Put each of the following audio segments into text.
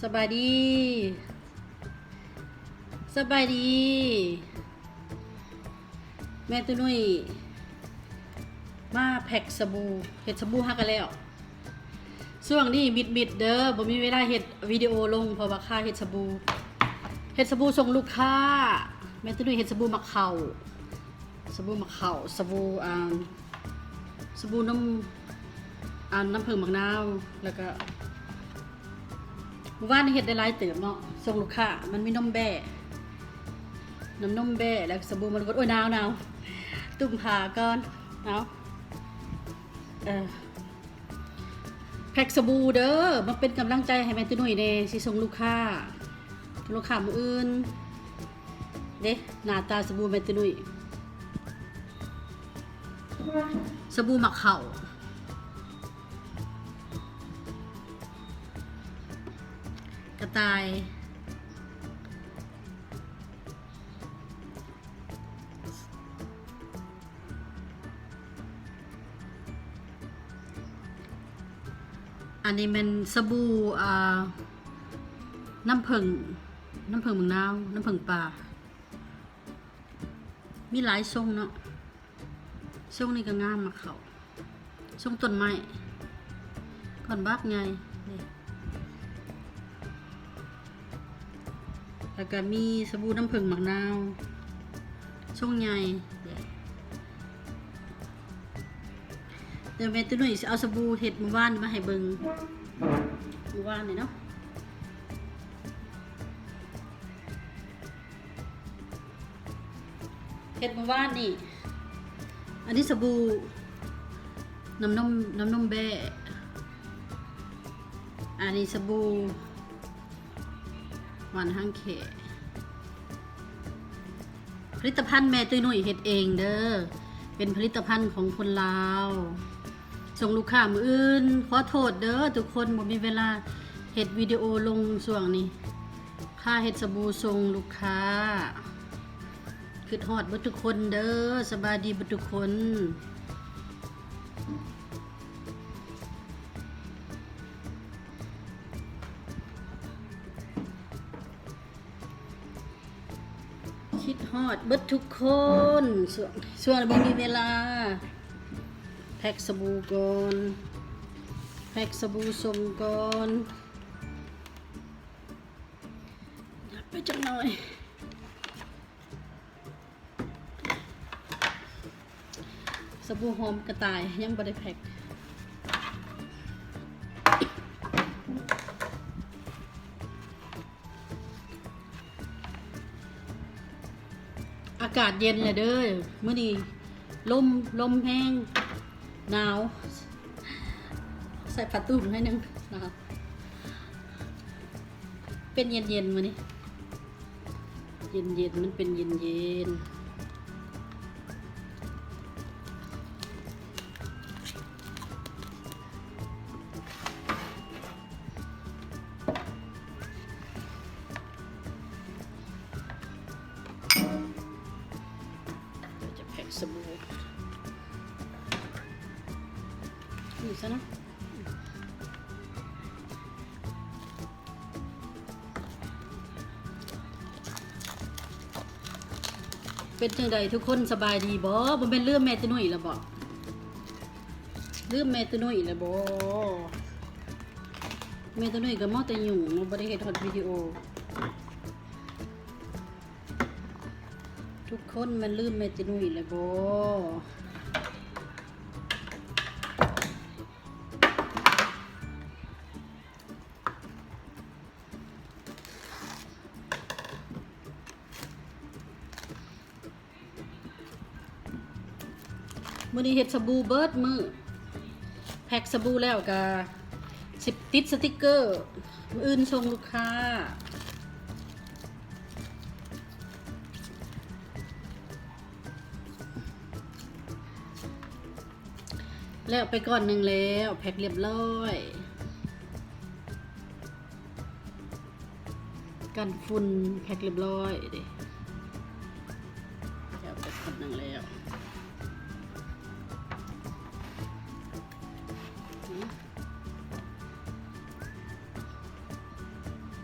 สบายดีสบายดีแม่ตุ้ยมาแพ็กสบู่เฮ็ดสบู่ฮักกันแล้วช่วงนี้บิดเด้อบ่มีเวลาเฮ็ดวิดีโอลงเพราะว่าค่าเฮ็ดสบู่ส่งลูกค้าแม่ตุ้ยเฮ็ดสบู่มะเขาสบู่น้ำผึ้งมะนาวแล้วก็ว่านเฮ็ดได้หลายเติบเนาะส่งลูกค้ามันมีนมแบ่แล้วสบู่มันก็โอ้ยหนาวตุ่มผ้าก่อนเอาแพ็กสบู่เด้อมาเป็นกำลังใจให้แม่ตุ้ยเด้สิส่งลูกค้ามื้ออื่นเด้หน้าตาสบู่แม่ตุ้ยสบู่มะเขากระต่ายอันนี้มันสบู่น้ำผึ้งมะนาวน้ำผึ้งปลามีหลายทรงเนาะทรงนี้ก็งามมาเขาทรงต้นไม้ก่อนบักไงแล้วก็มีสบู่น้ำผึ้งมะนาวทรงใหญ่เดี๋ยวแม่ตุ้ยเอาสบู่เห็ดมื้อวานมาให้เบิ่งมื้อวานนี่เนาะเห็ดมื้อวานนี่อันนี้สบู่น้ำนมแบ่อันนี้สบู่หวานห้างเขผลิตภัณฑ์แม่ตุ้ยเฮ็ดเองเด้อเป็นผลิตภัณฑ์ของคนลาวส่งลูกค้ามื้ออื่นขอโทษเด้อทุกคนบ่มีเวลาเฮ็ดวิดีโอลงช่วงนี้ค่าเฮ็ดสบู่ส่งลูกค้าคิดฮอดเบิดทุกคนเด้อสบายดีเบิดทุกคนคิดฮอดเบิดทุกคนช่วงบ่มีเวลาแพ็กสบู่ก่อนแพ็กสบู่ส่งก่อนไปจังหน่อยสบู่หอมกระต่ายยังบ่ได้แพ็กอากาศเย็นเลยเด้อมื้อนี้ลมแห้งหนาวใส่ผ้าตุ้มให้นึงนะคะเป็นเย็นมื้อนี้เย็นมันเป็นเย็นจะแพ็กสบู่นี่ซะนะเป็นจังใดทุกคนสบายดีบ่เป็นเรื่องแม่ตุ้ยแล้วบ่เรื่องแม่ตุ้ยแล้วบ่แม่ตุ้ยก็มอแต่ยุ่งบ่ได้เฮ็ดฮอดวิดีโอทุกคนมันลืมแม่ตุ้ยแล้วบ่มื้อนี้เฮ็ดสบู่เบิดมื้อแพ็คสบู่แล้วก็ติดสติกเกอร์มื้ออื่นส่งลูกค้าแล้วไปก่อนหนึ่งแล้วแพ็คเรียบร้อยกันฝุ่นแพ็คเรียบร้อยเด้แล้วไปก่อนหนึ่งแล้ว เ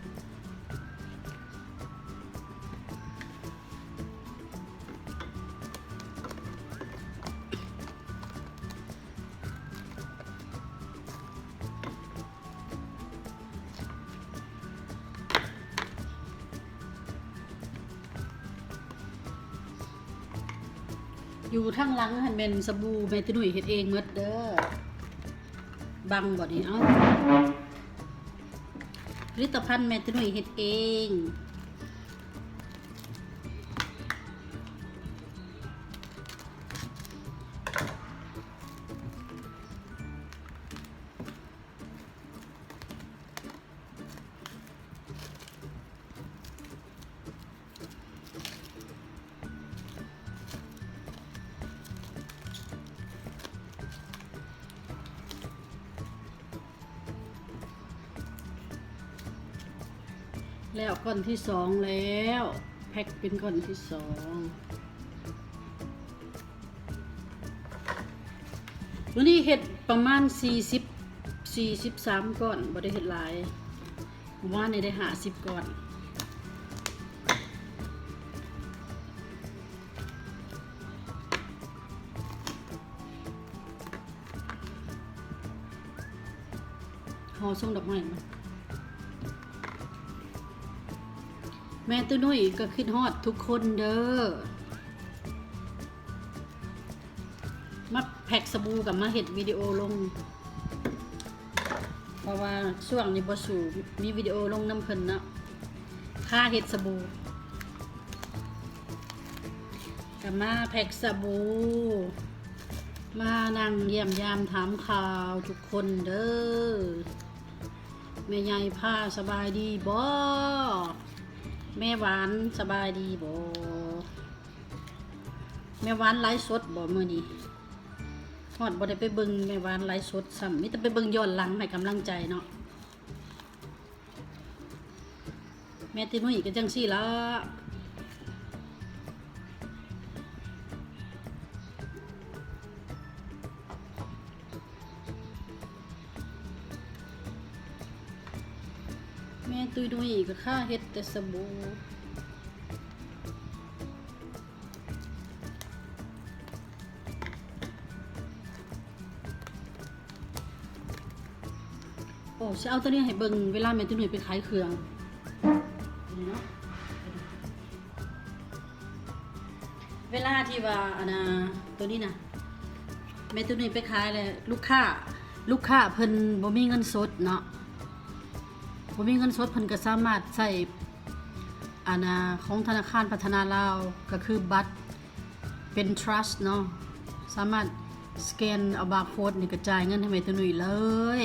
อยู่ทั้งหลังหันเป็นสบู่แม่ตุ้ยเฮ็ดเองหมดเด้อบังบ่นี่เอ้าผลิตภัณฑ์แม่ตุ้ยเฮ็ดเองแล้วก้อนที่สองแล้วแพ็คเป็นก้อนที่สองวันนี้เห็ดประมาณ43ก้อนบ่ได้เห็ดหลายว่านี่ได้50ก้อนห่อส่งดอกไม้มาแม่ตุ้ยก็คิดฮอดทุกคนเด้อมาแพ็กสบู่กับมาเห็ดวิดีโอลงเพราะว่าช่วงนี้บ่สู่มีวิดีโอลงน้ำเพิ่นเนาะค่าเห็ดสบู่กับมาแพ็กสบู่มานั่งเยี่ยมยามถามข่าวทุกคนเด้อแม่ใหญ่ผ้าสบายดีบ่แม่หวานสบายดีบ่แม่หวานไลฟ์สดบ่มื้อนี้ฮอดบ่ได้ไปเบิ่งแม่หวานไลฟ์สดซ้ำมีแต่ไปเบิ่งย้อนหลังให้กำลังใจเนาะแม่ตินุ้ยก็จังซี่ล่ะแม่ตุ้ยนุ้ยก็ค่าเฮ็ดแต่สบู่โอ้จะเอาตัวนี้ให้เบิ่งเวลาแม่ตุ้ยนุ้ยไปขายเครื่องนี่เนาะเวลาที่ว่าอันน่ะตัวนี้นะแม่ตุ้ยนุ้ยไปขายเลยลูกค้าเพิ่นบ่มีเงินสดเนาะบ่มีเงินสดเพิ่นก็สามารถใช้อันน่ะของธนาคารพัฒนาลาวก็คือบัตรเป็น trust เนาะสามารถสแกนเอาบาร์โค้ดนี่ก็จ่ายเงินให้แม่ตุ้ยเลย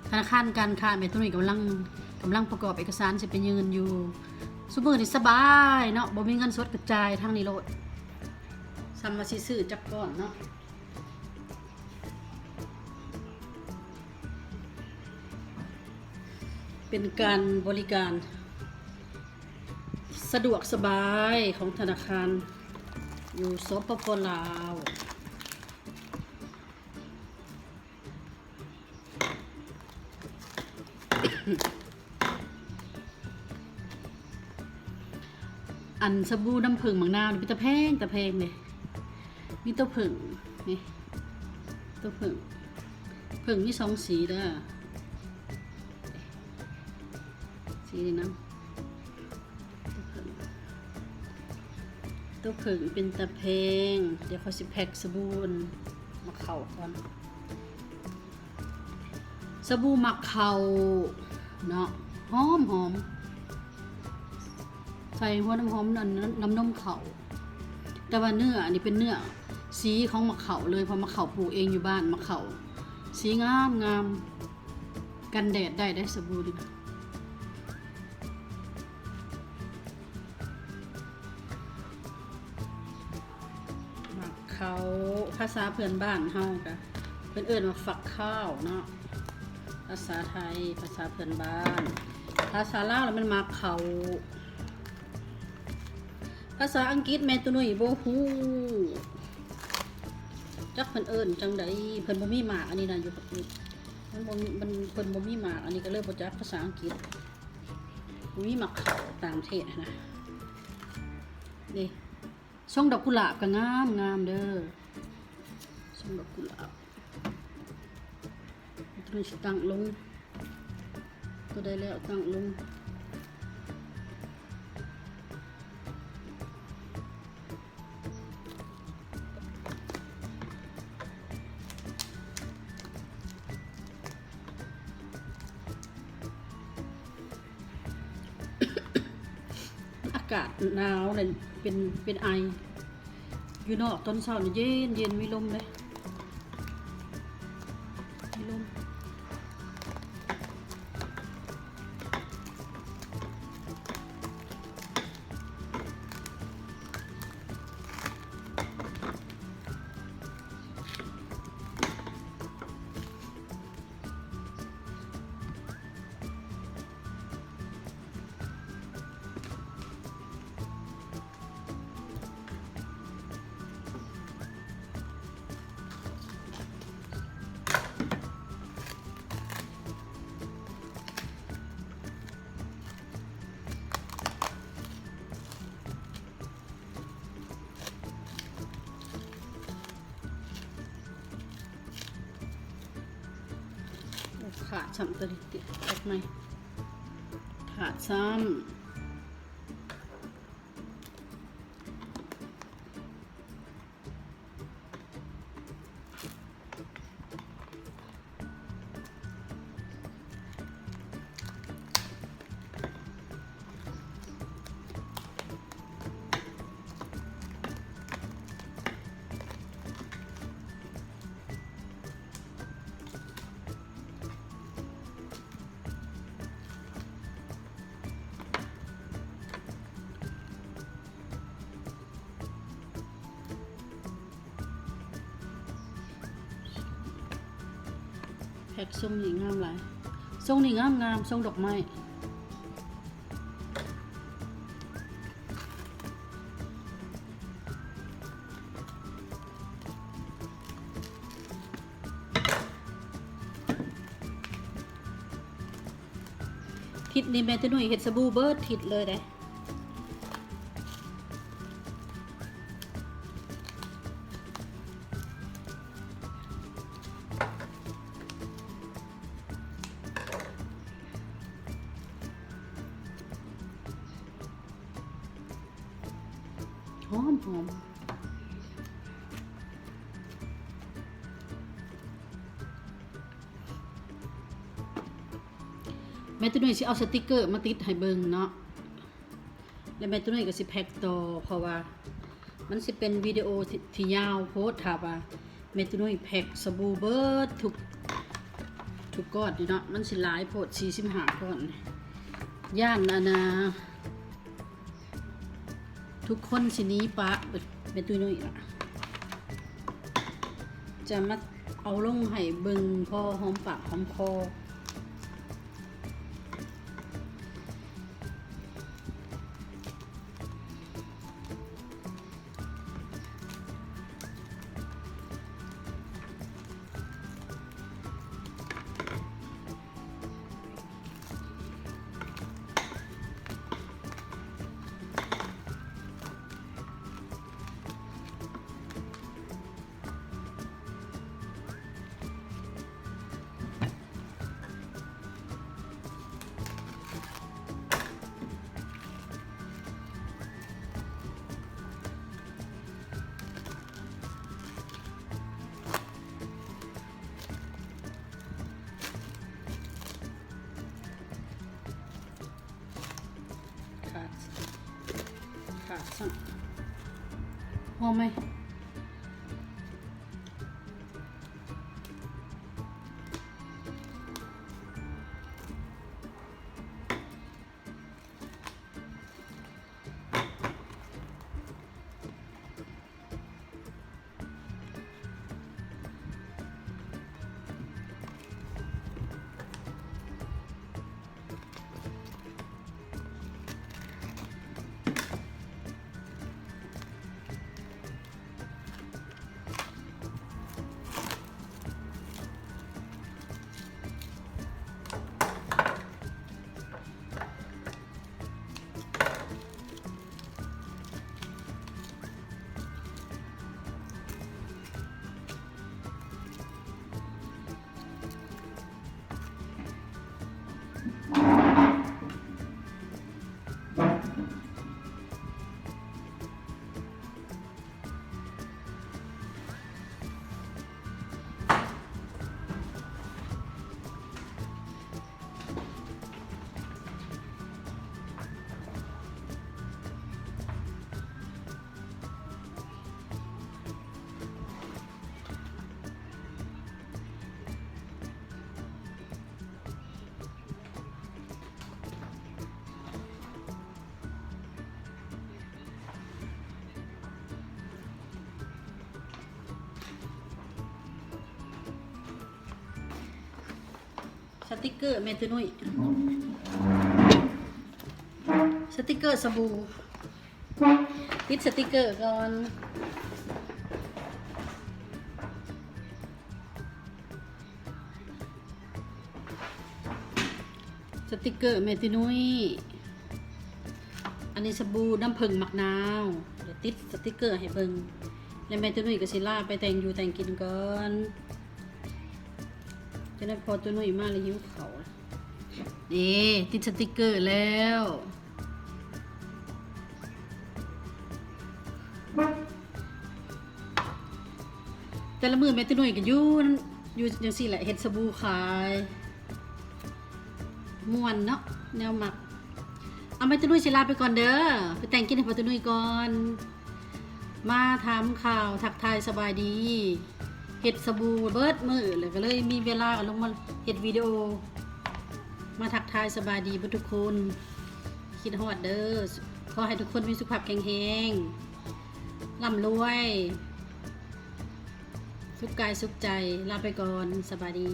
ธนาคารการค้าแม่ตุ้ยกำลังประกอบเอกสารสิไปยืนอยู่ซุมื้อนี่สบายเนาะบ่มีเงินสดก็จ่ายทางนี้โลดซ้ำว่าสิซื้อจักก่อนเนาะเป็นการบริการสะดวกสบายของธนาคารอยู่สปป.ลาวอันสบู่น้ำผึ้งบางนาวนี่มีตะแพงเลยมีตัวผึ้งนี่ตัวผึ้งมี2สีเด้อสีนี่นะตัวผึ้งเป็นตะแพงเดี๋ยวเขาสิแพ็คสบู่มาเข้าก่อนสบู่มักเข้าเนาะหอมใส่หัวน้ำหอมน้ำนมเข่าแต่ว่าเนื้ออันนี้เป็นเนื้อสีของมะเข่าเลยเพราะมะเข่าปลูกเองอยู่บ้านมะเข่าสีงามกันแดดได้สบู่ดีมะเข่าภาษาเพื่อนบ้านเฮาค่ะเพื่อนเอิ้นว่าฝักข้าวเนาะภาษาไทยภาษาเพื่อนบ้านภาษาลาวแล้วมันมะเข่าภาษาอังกฤษแม่ตุ้ยบ่ฮู้จักเพิ่นเอิ้นจังได๋เพิ่นบ่มีหมากอันนี้น่ะอยู่กับนี่มันบ่เพิ่นบ่มีหมากอันนี้ก็เลยบ่จักภาษาอังกฤษบ่มีหมากเข้าต่างประเทศนะนี่ช่องดอกกุหลาบก็งามเด้อช่องดอกกุหลาบตุ้ยสิตั้งลงก็ได้แล้วตั้งลง อากาศหนาวเลยเป็นไออยู่นอกตอนเช้านี่เย็นมีลมเลยมีลมขาดซ้ำตัวนี้ติดออกไหมขาดซ้ำแพ็กทรงนี่งามหลายทรงนี่งามทรงดอกไม้ทิศนี้แม่ตุ้ยเห็ดสบู่เบิร์ดทิศเลยได้หอมแม่ตุ้ยสิเอาสติกเกอร์มาติดให้เบิ่งเนาะแล้วแม่ตุ้ยก็สิแพ็คต่อเพราะว่ามันสิเป็นวิดีโอที่ยาวโพสต์ถ้าว่าแม่ตุ้ยแพ็คสบู่เบิร์ดทุกก้อนอยู่เนาะมันสิหลายโพสต์45ก้อนย่านทุกคนสินี้ปะเป็นตุ้ยนุ่ยล่ะจะมาเอาลงให้เบิ่งพอหอมปากหอมคอขาดสั่งพอไหม สติกเกอร์แม่ตุ้ยนุ้ยสติกเกอร์สบู่ติดสติกเกอร์ก่อนสติกเกอร์แม่ตุ้ยนุ้ยอันนี้สบู่น้ำผึ้งมะนาวเดี๋ยวติดสติกเกอร์ให้เบิ่งแล้วแม่ตุ้ยนุ้ยก็สิลาไปแต่งอยู่แต่งกินก่อนจะได้พอตุ้ยนุ้ยมาเลยหิวเขานี่ติดสติกเกอร์แล้วแต่ละมือแม่ตุ้ยนุ้ยก็อยู่จังซี่แหละเฮ็ดสบู่ขายม่วนเนาะแนวหมักเอาแม่ตุ้ยนุ้ยสิลาไปก่อนเด้อไปแต่งกินให้พ่อตุ้ยนุ้ยก่อนมาถามข่าวทักทายสบายดีเฮ็ดสบู่เบิดมื้อเลยก็เลยมีเวลาก็ลงมาเฮ็ดวิดีโอมาทักทายสบายดีเบิดทุกคนคิดฮอดเด้อขอให้ทุกคนมีสุขภาพแข็งแรงร่ำรวยสุขกายสุขใจลาไปก่อนสบายดี